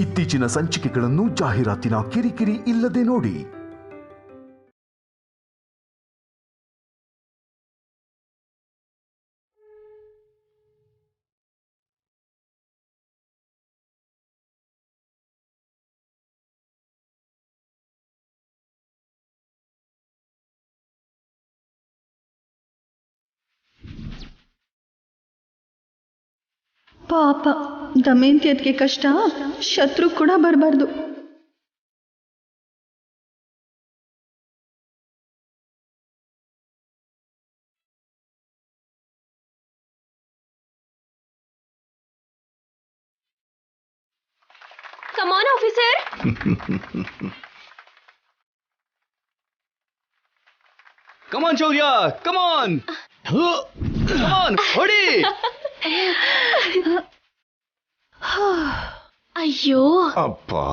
ಇತ್ತೀಚಿನ ಸಂಚಿಕೆಗಳನ್ನು ಜಾಹೀರಾತಿನ ಕಿರಿಕಿರಿ ಇಲ್ಲದೆ ನೋಡಿ. ಪಾಪ ದಮಯಂತಿ ಅದಕ್ಕೆ ಕಷ್ಟ, ಶತ್ರು ಕೂಡ ಬರಬಾರ್ದು. Come on, officer. Come on, Shaurya. Come on. Come on, hodi. ಅಯ್ಯೋ ಅಪ್ಪಾ,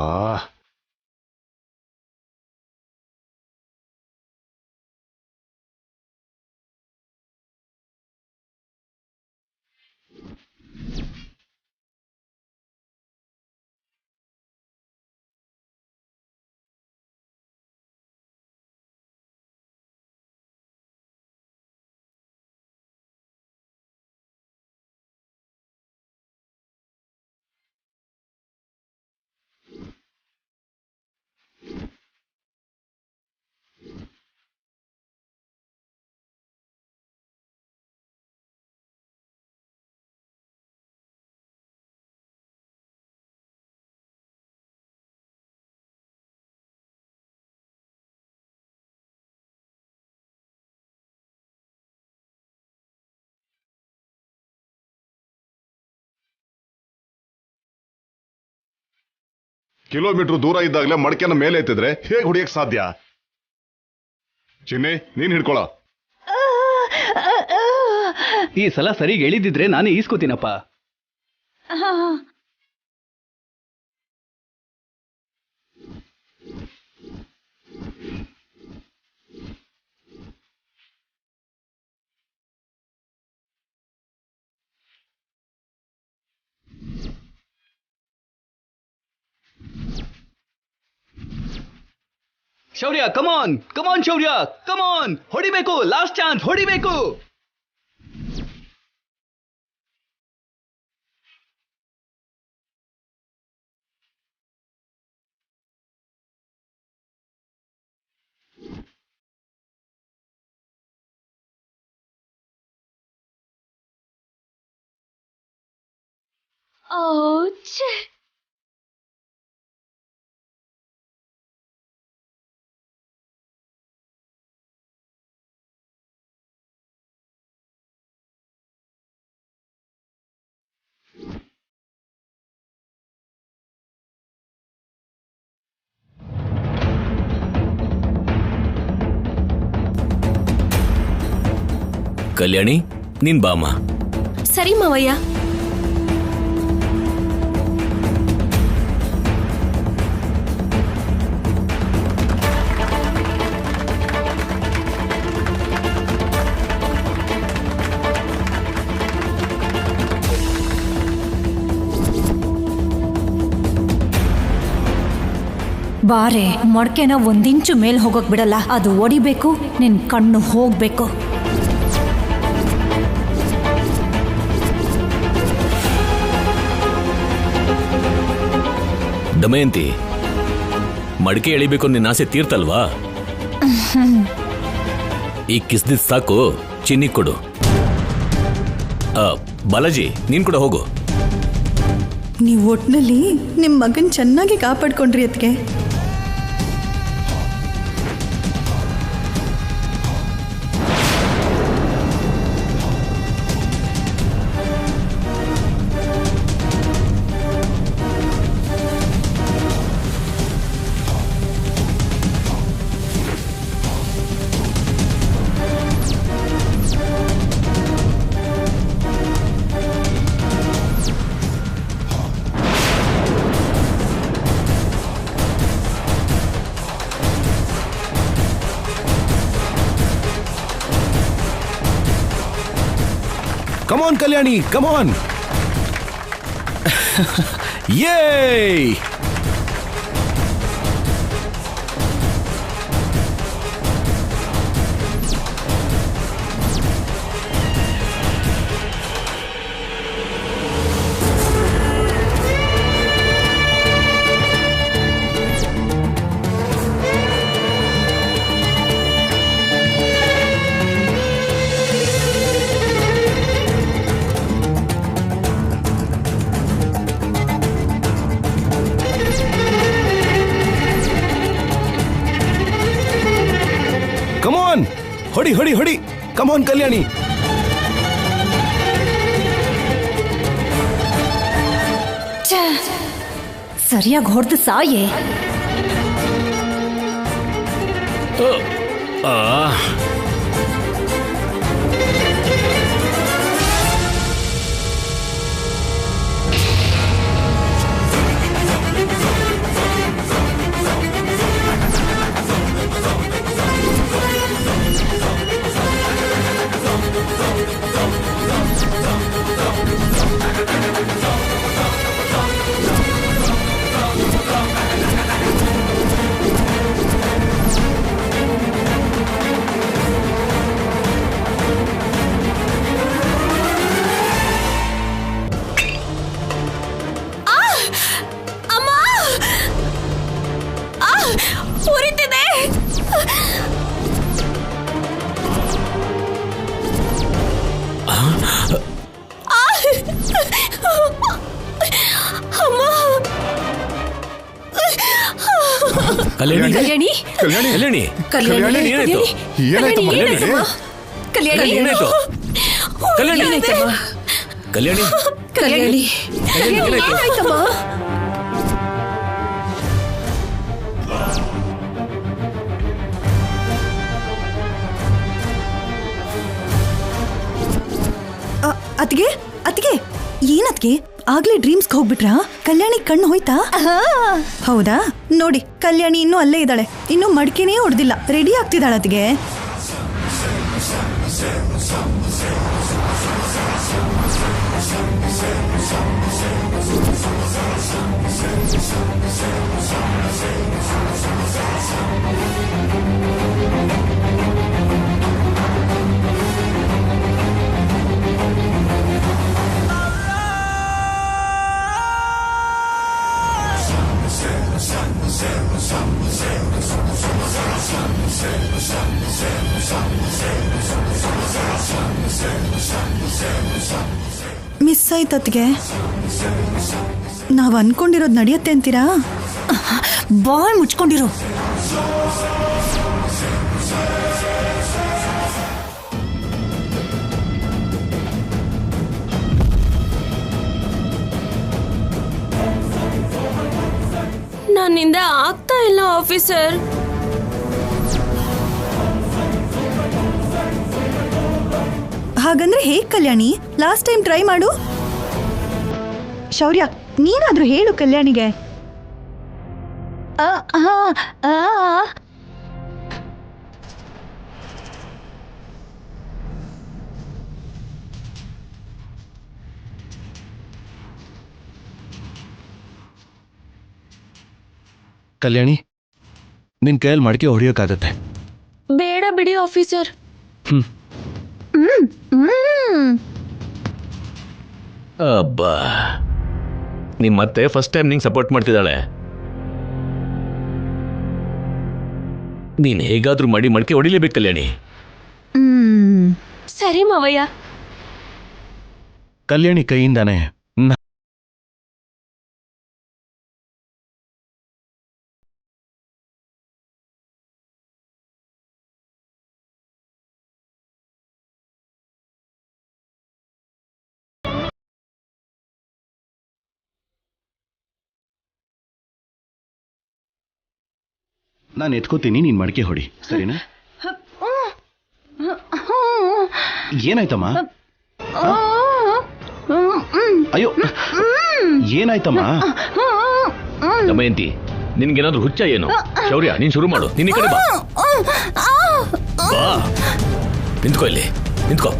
ಕಿಲೋಮೀಟರ್ ದೂರ ಇದ್ದಾಗಲೇ ಮಡಕೆನ ಮೇಲೆ ಎತ್ತಿದ್ರೆ ಹೇಗೆ ಹೊಡಿಯಕ್ ಸಾಧ್ಯ? ಚಿನ್ನಿ, ನೀನ್ ಹಿಡ್ಕೊಳ. ಈ ಸಲ ಸರಿಗೆ ಎಳಿದಿದ್ರೆ ನಾನೇ ಈಸ್ಕೋತೀನಪ್ಪ. ಶೌರ್ಯ, ಕಮಾನ್ ಕಮಾನ್ ಶೌರ್ಯ, ಕಮಾನ್, ಹೊಡಿಬೇಕು, ಲಾಸ್ಟ್ ಚಾನ್ಸ್, ಹೊಡಿಬೇಕು. ಔಚ್. ಕಲ್ಯಾಣಿ, ನೀನ್ ಬಾಮ. ಸರಿ ಮಾವಯ್ಯ. ಬಾರೆ, ಮೊಡ್ಕೆನ ಒಂದಿಂಚು ಮೇಲ್ ಹೋಗಕ್ ಬಿಡಲ್ಲ. ಅದು ಒಡಿಬೇಕು, ನಿನ್ ಕಣ್ಣು ಹೋಗ್ಬೇಕು. ದಮಯಂತಿ, ಮಡಿಕೆ ಎಳಿಬೇಕು ನಿನ್ನ ಆಸೆ ತೀರ್ತಲ್ವಾ? ಈ ಕಿಸ್ದಿದ್ ಸಾಕು, ಚಿನ್ನಿ ಕೊಡು. ಬಾಲಾಜಿ, ನೀನ್ ಕೂಡ ಹೋಗು. ನೀವು ಒಟ್ನಲ್ಲಿ ನಿಮ್ಮ ಮಗನ್ ಚೆನ್ನಾಗಿ ಕಾಪಾಡ್ಕೊಂಡ್ರಿ ಅದಕ್ಕೆ. Come on, Kalyani, come on. Yay! ಹೊಡಿ ಹೊಡಿ ಹೊಡಿ ಕಮಾನ್ ಕಲ್ಯಾಣಿ. ಸರಿಯಾಗಿ ಹೊಡೆದು ಸಾಯೇ. ಉರಿತಿದೆ. ಕಲ್ಯಾಣಿ ಕಲ್ಯಾಣಿ ಕಲ್ಯಾಣಿ ಕಲ್ಯಾಣಿ ಏನಾಯ್ತು? ಏನಾಯ್ತು ಕಲ್ಯಾಣಿ ಏನಾಯ್ತು? ಕಲ್ಯಾಣಿ ಕಲ್ಯಾಣಿ ಕಲ್ಯಾಣಿ ಏನಾಯ್ತಮ್ಮ? ಅತ್ಗೆ ಅತ್ಗೆ ಏನತ್ಗೆ ಆಗ್ಲೇ ಡ್ರೀಮ್ಸ್ಗೆ ಹೋಗ್ಬಿಟ್ರಾ? ಕಲ್ಯಾಣಿ ಕಣ್ಣು ಹೋಯ್ತಾ? ಹೌದಾ? ನೋಡಿ ಕಲ್ಯಾಣಿ ಇನ್ನೂ ಅಲ್ಲೇ ಇದ್ದಾಳೆ, ಇನ್ನು ಮಡಿಕೆನೇ ಹೊಡೆದಿಲ್ಲ, ರೆಡಿ ಆಗ್ತಿದ್ದಾಳ ಅತ್ಗೆ. ಮಿಸ್ ಆಯ್ತತ್ಗೆ. ನಾವ್ ಅನ್ಕೊಂಡಿರೋದು ನಡೆಯುತ್ತೆ ಅಂತೀರಾ? ಬಾಯ್ ಮುಚ್ಕೊಂಡಿರು. ನನ್ನಿಂದ ಆಗ್ತಾ ಇಲ್ಲ ಆಫೀಸರ್. ಹಾಗಂದ್ರೆ ಹೇಗ್ ಕಲ್ಯಾಣಿ? ಲಾಸ್ಟ್ ಟೈಮ್ ಟ್ರೈ ಮಾಡು. ಶೌರ್ಯ, ನೀನಾದ್ರೂ ಹೇಳು ಕಲ್ಯಾಣಿಗೆ. ಕಲ್ಯಾಣಿ, ನಿನ್ ಕೈಯಲ್ಲಿ ಮಡಿಕೆ ಹೊಡಿಯೋಕ್ಕಾಗತ್ತೆ. ಬೇಡ ಬಿಡಿ ಆಫೀಸರ್. ಅಬ್ಬಾ, ನಿಮ್ ಮತ್ತೆ ಫಸ್ಟ್ ಟೈಮ್ ನಿಂಗೆ ಸಪೋರ್ಟ್ ಮಾಡ್ತಿದ್ದಾಳೆ. ನೀನ್ ಹೇಗಾದ್ರೂ ಮಾಡಿ ಮಡಿಕೆ ಹೊಡಿಲೇಬೇಕು ಕಲ್ಯಾಣಿ. ಸರಿ ಮಾವಯ್ಯ. ಕಲ್ಯಾಣಿ ಕೈಯಿಂದಾನೆ ನಾನು ಎತ್ಕೋತೀನಿ, ನೀನ್ ಮಡಿಕೆ ಹೊಡಿ, ಸರಿನಾ? ಏನಾಯ್ತಮ್ಮ? ಅಯ್ಯೋ, ಏನಾಯ್ತಮ್ಮ? ದಮಯಂತಿ, ನಿನ್ಗೇನಾದ್ರೂ ಹುಚ್ಚ ಏನು? ಶೌರ್ಯ, ನೀನ್ ಶುರು ಮಾಡು. ನೀನ್ ಈ ಕಡೆ ಬಾ. ಬಾ, ನಿಂತ್ಕೋ ಇಲ್ಲಿ, ನಿಂತ್ಕೋ.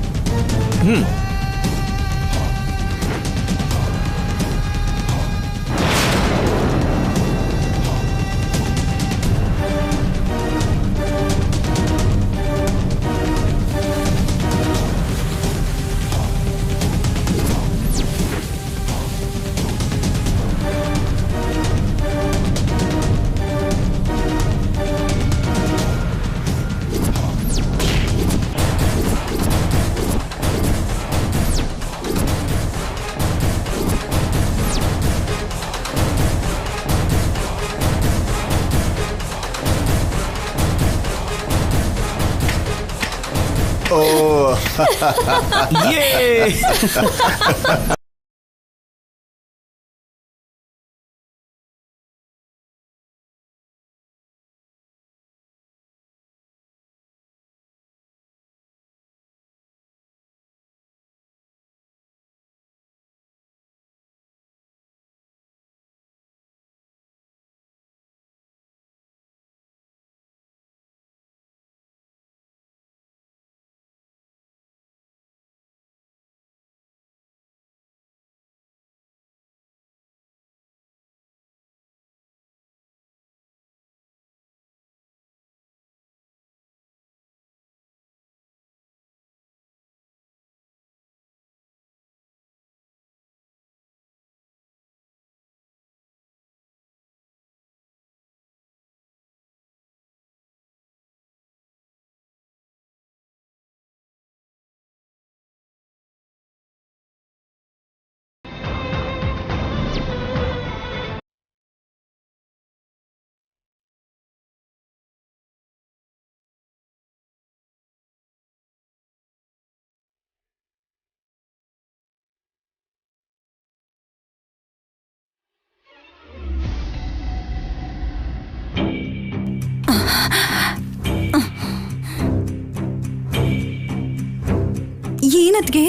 ಏನತ್ಗೆ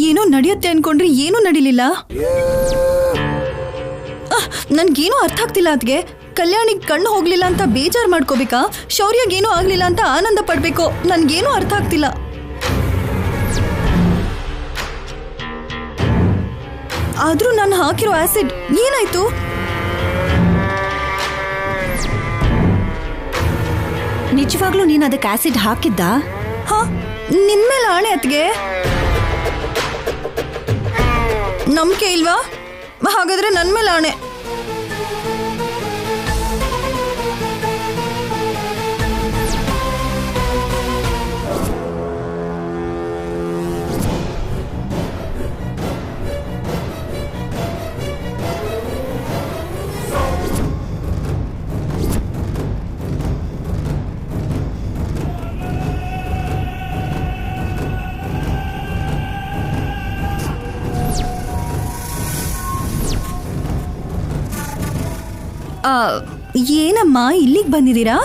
ಏನೋ ನಡೆಯುತ್ತೆ ಅನ್ಕೊಂಡ್ರೆ ಏನೂ ನಡಿಲಿಲ್ಲ. ನನ್ಗೇನೂ ಅರ್ಥ ಆಗ್ತಿಲ್ಲ ಅದ್ಗೆ. ಕಲ್ಯಾಣಿಗೆ ಕಣ್ಣು ಹೋಗ್ಲಿಲ್ಲ ಅಂತ ಬೇಜಾರು ಮಾಡ್ಕೋಬೇಕಾ, ಶೌರ್ಯಗೇನೂ ಆಗ್ಲಿಲ್ಲ ಅಂತ ಆನಂದ ಪಡ್ಬೇಕು? ನನ್ಗೇನೂ ಅರ್ಥ ಆಗ್ತಿಲ್ಲ. ಆದ್ರೂ ನಾನು ಹಾಕಿರೋ ಆಸಿಡ್ ಏನಾಯ್ತು? ನಿಜವಾಗ್ಲೂ ನೀನು ಅದಕ್ಕೆ ಆಸಿಡ್ ಹಾಕಿದ್ದ? ಹಾ, ನಿಮ್ಮೇಲೆ ಆಣೆ ಅತ್ಗೆ. ನಂಬಿಕೆ ಇಲ್ವಾ? ಹಾಗಾದ್ರೆ ನನ್ ಮೇಲೆ ಆಣೆ. ಏನಮ್ಮ ಇಲ್ಲಿಗೆ ಬಂದಿದ್ದೀರಾ?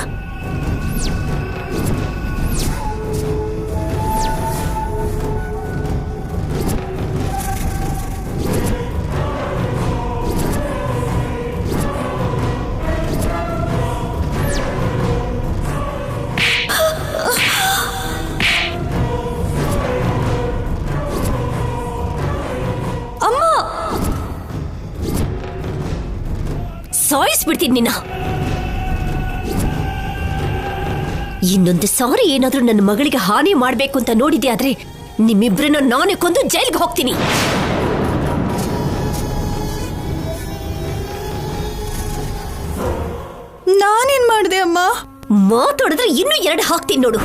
ಸಾಯಿಸ್ಬಿಡ್ತೀನಿ ನಿನ್ನ. ಇನ್ನೊಂದು ಸಾರಿ ಏನಾದ್ರೂ ನನ್ನ ಮಗಳಿಗೆ ಹಾನಿ ಮಾಡ್ಬೇಕು ಅಂತ ನೋಡಿದ್ದೆ ಆದ್ರೆ ನಿಮ್ಮಿಬ್ರನ್ನ ನಾನೇ ಕೊಂದು ಜೈಲ್ಗೆ ಹೋಗ್ತೀನಿ. ನಾನೇನ್ ಮಾಡಿದೆ ಅಮ್ಮ? ಮಾತಾಡಿದ್ರೆ ಇನ್ನೂ 2 ಹಾಕ್ತೀನಿ ನೋಡು.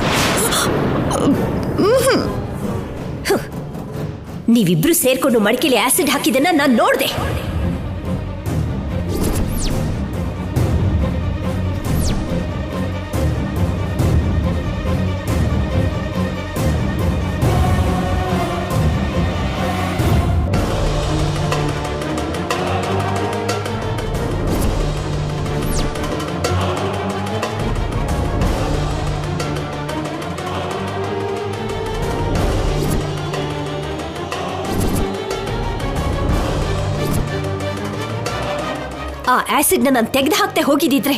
ನೀವಿಬ್ರು ಸೇರ್ಕೊಂಡು ಮಡಿಕೆಲಿ ಆಸಿಡ್ ಹಾಕಿದ್ದನ್ನ ನಾನು ನೋಡ್ದೆ. ಆ ಆಸಿಡ್ನ ನಾನು ತೆಗೆದು ಹಾಕ್ತೆ ಹೋಗಿದ್ದಿದ್ರೆ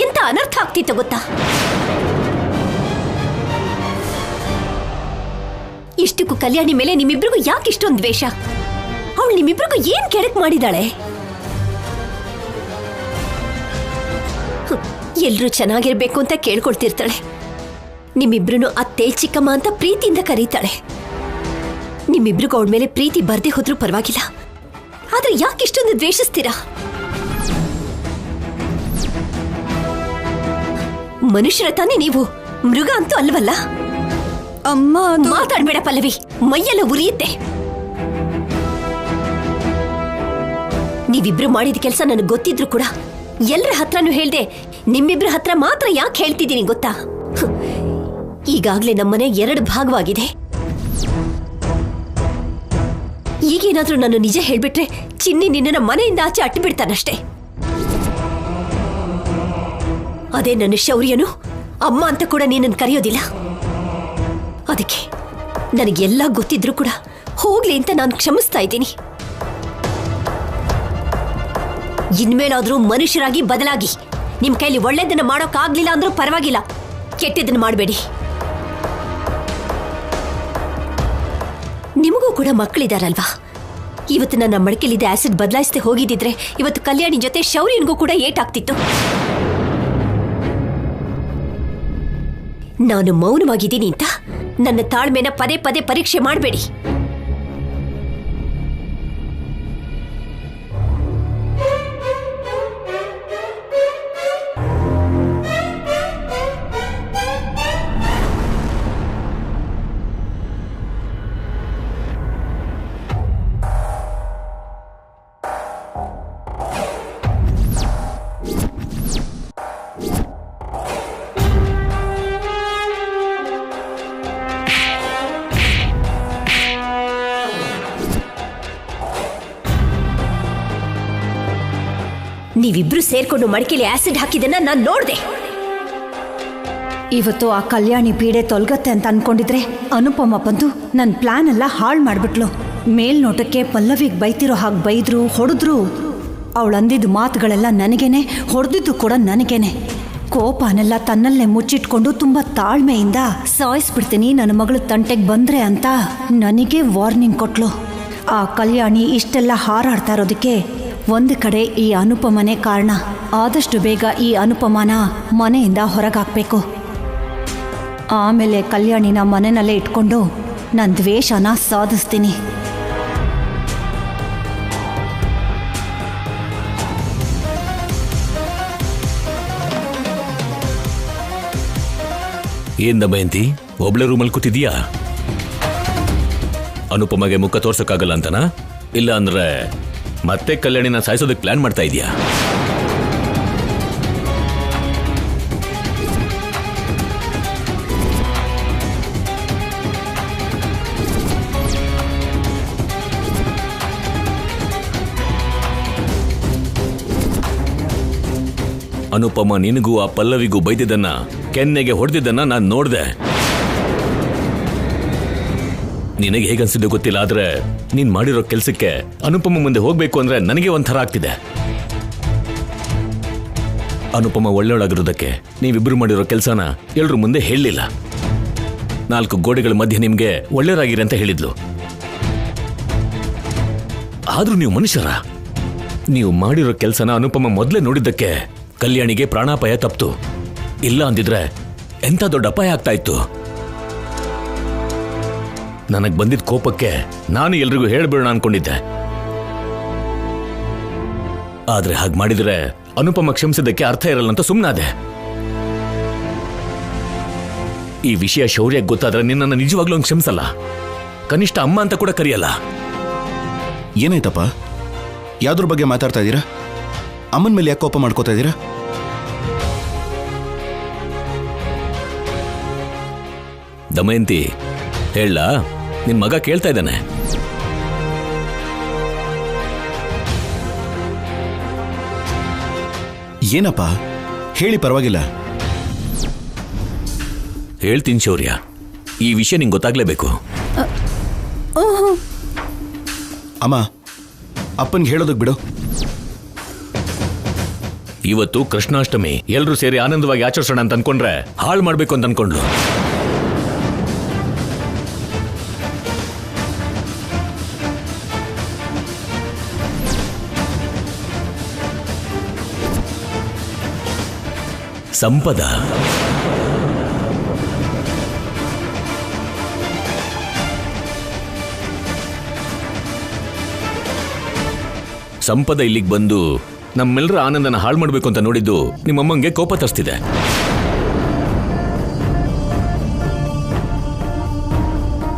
ಎಂತ ಅನರ್ಥ ಆಗ್ತಿತ್ತು ಗೊತ್ತಾ? ಇಷ್ಟಕ್ಕೂ ಕಲ್ಯಾಣಿ ಮೇಲೆ ನಿಮ್ಮಿಬ್ರಿಗೂ ಯಾಕೆ ಇಷ್ಟೊಂದು ದ್ವೇಷ? ಅವಳು ನಿಮ್ಮಿಬ್ರಿಗೂ ಏನ್ ಕೆಡಕ್ ಮಾಡಿದಾಳೆ? ಎಲ್ರೂ ಚೆನ್ನಾಗಿರ್ಬೇಕು ಅಂತ ಕೇಳ್ಕೊಳ್ತಿರ್ತಾಳೆ. ನಿಮ್ಮಿಬ್ರು ಅತ್ತೆ ಚಿಕ್ಕಮ್ಮ ಅಂತ ಪ್ರೀತಿಯಿಂದ ಕರೀತಾಳೆ. ನಿಮ್ಮಿಬ್ರಿಗೂ ಅವಳ ಮೇಲೆ ಪ್ರೀತಿ ಬರ್ದೇ ಹೋದ್ರೂ ಪರವಾಗಿಲ್ಲ, ಆದ್ರೆ ಯಾಕೆ ಇಷ್ಟೊಂದು ದ್ವೇಷಿಸ್ತೀರಾ? ಮನುಷ್ಯರ ತಾನೇ ನೀವು, ಮೃಗ ಅಂತೂ ಅಲ್ವಲ್ಲ? ಅಮ್ಮ, ಮಾತಾಡ್ಬೇಡ ಪಲ್ಲವಿ, ಮೈಯೆಲ್ಲ ಉರಿಯುತ್ತೆ. ನೀವಿಬ್ರು ಮಾಡಿದ ಕೆಲಸ ನನಗೆ ಗೊತ್ತಿದ್ರು ಕೂಡ ಎಲ್ಲರ ಹತ್ರನೂ ಹೇಳ್ದೆ, ನಿಮ್ಮಿಬ್ರ ಹತ್ರ ಮಾತ್ರ ಯಾಕೆ ಹೇಳ್ತಿದ್ದೀನಿ ಗೊತ್ತಾ? ಈಗಾಗ್ಲೇ ನಮ್ಮನೆ 2 ಭಾಗವಾಗಿದೆ. ಈಗೇನಾದ್ರೂ ನಾನು ನಿಜ ಹೇಳ್ಬಿಟ್ರೆ ಚಿನ್ನಿ ನಿನ್ನ ಮನೆಯಿಂದ ಆಚೆ ಅಟ್ಟು ಬಿಡ್ತಾನಷ್ಟೇ. ಅದೇ ನನ್ನ ಶೌರ್ಯನು ಅಮ್ಮ ಅಂತ ಕೂಡ ನೀನನ್ನು ಕರೆಯೋದಿಲ್ಲ. ಅದಕ್ಕೆ ನನಗೆಲ್ಲ ಗೊತ್ತಿದ್ರು ಕೂಡ ಹೋಗ್ಲಿ ಅಂತ ನಾನು ಕ್ಷಮಿಸ್ತಾ ಇದ್ದೀನಿ. ಇನ್ಮೇಲಾದ್ರೂ ಮನುಷ್ಯರಾಗಿ ಬದಲಾಗಿ. ನಿಮ್ ಕೈಲಿ ಒಳ್ಳೇದನ್ನ ಮಾಡೋಕ್ಕಾಗ್ಲಿಲ್ಲ ಅಂದ್ರೂ ಪರವಾಗಿಲ್ಲ, ಕೆಟ್ಟದನ್ನ ಮಾಡಬೇಡಿ. ನಿಮಗೂ ಕೂಡ ಮಕ್ಕಳಿದಾರಲ್ವಾ? ಇವತ್ತು ನನ್ನ ಮಡಕೆಲಿದ್ದ ಆಸಿಡ್ ಬದಲಾಯಿಸದೆ ಹೋಗಿದ್ದಿದ್ರೆ ಇವತ್ತು ಕಲ್ಯಾಣಿ ಜೊತೆ ಶೌರ್ಯನ್ಗೂ ಕೂಡ ಏಟಾಗ್ತಿತ್ತು. ನಾನು ಮೌನವಾಗಿದ್ದೀನಿ ಅಂತ ನನ್ನ ತಾಳ್ಮೆನ ಪದೇ ಪದೇ ಪರೀಕ್ಷೆ ಮಾಡಬೇಡಿ. ನೀವಿಬ್ರು ಸೇರ್ಕೊಂಡು ಮಡಿಕೆಲಿ ಆಸಿಡ್ ಹಾಕಿದನ್ನ ನಾನು ನೋಡ್ದೆ. ಇವತ್ತು ಆ ಕಲ್ಯಾಣಿ ಪೀಡೆ ತೊಲಗತ್ತೆ ಅಂತ ಅನ್ಕೊಂಡಿದ್ರೆ ಅನುಪಮ ಬಂದು ನನ್ನ ಪ್ಲಾನ್ ಎಲ್ಲ ಹಾಳು ಮಾಡ್ಬಿಟ್ಲು. ಮೇಲ್ನೋಟಕ್ಕೆ ಪಲ್ಲವಿಗೆ ಬೈತಿರೋ ಹಾಗೆ ಬೈದ್ರು, ಹೊಡೆದ್ರು. ಅವಳಂದಿದ್ದ ಮಾತುಗಳೆಲ್ಲ ನನಗೇನೆ, ಹೊಡೆದಿದ್ದು ಕೂಡ ನನಗೇನೆ. ಕೋಪನೆಲ್ಲ ತನ್ನಲ್ಲೇ ಮುಚ್ಚಿಟ್ಕೊಂಡು ತುಂಬ ತಾಳ್ಮೆಯಿಂದ ಸಾಯಿಸ್ಬಿಡ್ತೀನಿ ನನ್ನ ಮಗಳು ತಂಟೆಗೆ ಬಂದ್ರೆ ಅಂತ ನನಗೆ ವಾರ್ನಿಂಗ್ ಕೊಟ್ಲು. ಆ ಕಲ್ಯಾಣಿ ಇಷ್ಟೆಲ್ಲ ಹಾರಾಡ್ತಾ ಇರೋದಕ್ಕೆ ಒಂದು ಕಡೆ ಈ ಅನುಪಮನೇ ಕಾರಣ. ಆದಷ್ಟು ಬೇಗ ಈ ಅನುಪಮನ ಮನೆಯಿಂದ ಹೊರಗಾಕ್ಬೇಕು. ಆಮೇಲೆ ಕಲ್ಯಾಣಿನ ಮನೆಯಲ್ಲೇ ಇಟ್ಕೊಂಡು ನನ್ನ ದ್ವೇಷನ ಸಾಧಿಸ್ತೀನಿ. ಏನ್ ದಮಯಂತಿ, ಒಬ್ಳೆ ರೂಮಲ್ಲಿ ಕೂತಿದೀಯಾ? ಅನುಪಮಗೆ ಮುಖ ತೋರ್ಸಕ್ಕಾಗಲ್ಲ ಅಂತನಾ? ಇಲ್ಲ ಅಂದ್ರೆ ಮತ್ತೆ ಕಲ್ಯಾಣಿನ ಸಾಯಿಸೋದಕ್ಕೆ ಪ್ಲಾನ್ ಮಾಡ್ತಾ ಇದೀಯಾ? ಅನುಪಮ ನಿನಗೂ ಆ ಪಲ್ಲವಿಗೂ ಬೈದಿದ್ದನ್ನ, ಕೆನ್ನೆಗೆ ಹೊಡೆದಿದ್ದನ್ನ ನಾನು ನೋಡ್ದೆ. ನಿನಗೆ ಹೇಗನ್ಸಿದ್ದು ಗೊತ್ತಿಲ್ಲ, ಆದ್ರೆ ನೀನ್ ಮಾಡಿರೋ ಕೆಲ್ಸಕ್ಕೆ ಅನುಪಮ ಮುಂದೆ ಹೋಗ್ಬೇಕು ಅಂದ್ರೆ ನನಗೆ ಒಂಥರ ಆಗ್ತಿದೆ. ಅನುಪಮ ಒಳ್ಳೆಯೊಳಗಿರೋದಕ್ಕೆ ನೀವಿಬ್ರು ಮಾಡಿರೋ ಕೆಲಸನ ಎಲ್ರ ಮುಂದೆ ಹೇಳಲಿಲ್ಲ. 4 ಗೋಡೆಗಳ ಮಧ್ಯೆ ನಿಮ್ಗೆ ಒಳ್ಳೆಯರಾಗಿರಿ ಅಂತ ಹೇಳಿದ್ಲು. ಆದ್ರೂ ನೀವು ಮನುಷ್ಯರ. ನೀವು ಮಾಡಿರೋ ಕೆಲಸನ ಅನುಪಮ ಮೊದಲೇ ನೋಡಿದ್ದಕ್ಕೆ ಕಲ್ಯಾಣಿಗೆ ಪ್ರಾಣಾಪಾಯ ತಪ್ತು. ಇಲ್ಲ ಅಂದಿದ್ರೆ ಎಂಥ ದೊಡ್ಡ ಅಪಾಯ ಆಗ್ತಾ ಇತ್ತು. ನನಗೆ ಬಂದಿದ್ದ ಕೋಪಕ್ಕೆ ನಾನು ಎಲ್ರಿಗೂ ಹೇಳ್ಬೇಡ ಅನ್ಕೊಂಡಿದ್ದೆ. ಆದ್ರೆ ಹಾಗೆ ಮಾಡಿದ್ರೆ ಅನುಪಮ ಕ್ಷಮಿಸಿದ್ದಕ್ಕೆ ಅರ್ಥ ಇರಲ್ಲ ಅಂತ ಸುಮ್ಮನಾದೆ. ಈ ವಿಷಯ ಶೌರ್ಯಕ್ಕೆ ಗೊತ್ತಾದ್ರೆ ನಿನ್ನನ್ನು ನಿಜವಾಗ್ಲೂ ಕ್ಷಮಿಸಲ್ಲ. ಕನಿಷ್ಠ ಅಮ್ಮ ಅಂತ ಕೂಡ ಕರೆಯಲ್ಲ. ಏನಾಯ್ತಪ್ಪ? ಯಾವ್ದ್ರ ಬಗ್ಗೆ ಮಾತಾಡ್ತಾ ಇದ್ದೀರಾ? ಅಮ್ಮನ ಮೇಲೆ ಯಾಕೆ ಕೋಪ ಮಾಡ್ಕೋತಾ ಇದ್ದೀರಾ? ದಮಯಂತಿ, ಹೇಳ, ನಿನ್ ಮಗ ಕೇಳ್ತಾ ಇದ್ದಾನೆ. ಏನಪ್ಪ ಹೇಳಿ, ಪರವಾಗಿಲ್ಲ. ಹೇಳ್ತೀನಿ ಶೌರ್ಯ, ಈ ವಿಷಯ ನಿಂಗೆ ಗೊತ್ತಾಗ್ಲೇಬೇಕು. ಅಮ್ಮ, ಅಪ್ಪನ್ಗೆ ಹೇಳೋದಕ್ಕೆ ಬಿಡು. ಇವತ್ತು ಕೃಷ್ಣಾಷ್ಟಮಿ, ಎಲ್ರೂ ಸೇರಿ ಆನಂದವಾಗಿ ಆಚರಿಸೋಣ ಅಂತ ಅನ್ಕೊಂಡ್ರೆ ಹಾಳು ಮಾಡ್ಬೇಕು ಅಂತ ಅನ್ಕೊಂಡ್ಲು. ಸಂಪದ ಸಂಪದ ಇಲ್ಲಿಗೆ ಬಂದು ನಮ್ಮೆಲ್ಲರ ಆನಂದನ ಹಾಳು ಮಾಡಬೇಕು ಅಂತ ನೋಡಿದ್ದು ನಿಮ್ಮಮ್ಮಂಗೆ ಕೋಪ ತರಿಸ್ತಿದೆ.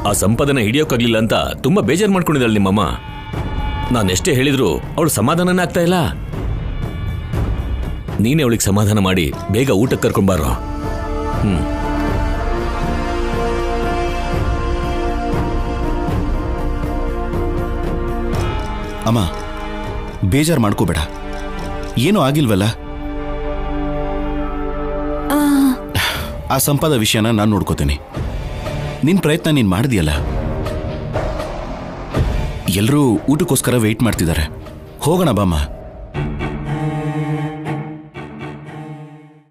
ಆ ಸಂಪದನ ಹಿಡಿಯೋಕ್ಕಾಗ್ಲಿಲ್ಲ ಅಂತ ತುಂಬಾ ಬೇಜಾರು ಮಾಡ್ಕೊಂಡಿದ್ದಾಳೆ ನಿಮ್ಮಮ್ಮ. ನಾನೆಷ್ಟೇ ಹೇಳಿದ್ರು ಅವಳು ಸಮಾಧಾನನೇ ಆಗ್ತಾ ಇಲ್ಲ. ನೀನೇ ಅವಳಿಗೆ ಸಮಾಧಾನ ಮಾಡಿ ಬೇಗ ಊಟಕ್ಕೆ ಕರ್ಕೊಂಡ್ಬಾರೋ. ಅಮ್ಮ ಬೇಜಾರು ಮಾಡ್ಕೋಬೇಡ, ಏನೂ ಆಗಿಲ್ವಲ್ಲ. ಆ ಸಂಪಾದ ವಿಷಯನ ನಾನು ನೋಡ್ಕೋತೀನಿ. ನಿನ್ನ ಪ್ರಯತ್ನ ನೀನು ಮಾಡಿದೆಯಲ್ಲ. ಎಲ್ಲರೂ ಊಟಕ್ಕೋಸ್ಕರ ವೆಯ್ಟ್ ಮಾಡ್ತಿದ್ದಾರೆ. ಹೋಗೋಣ ಬಾಮ್ಮ.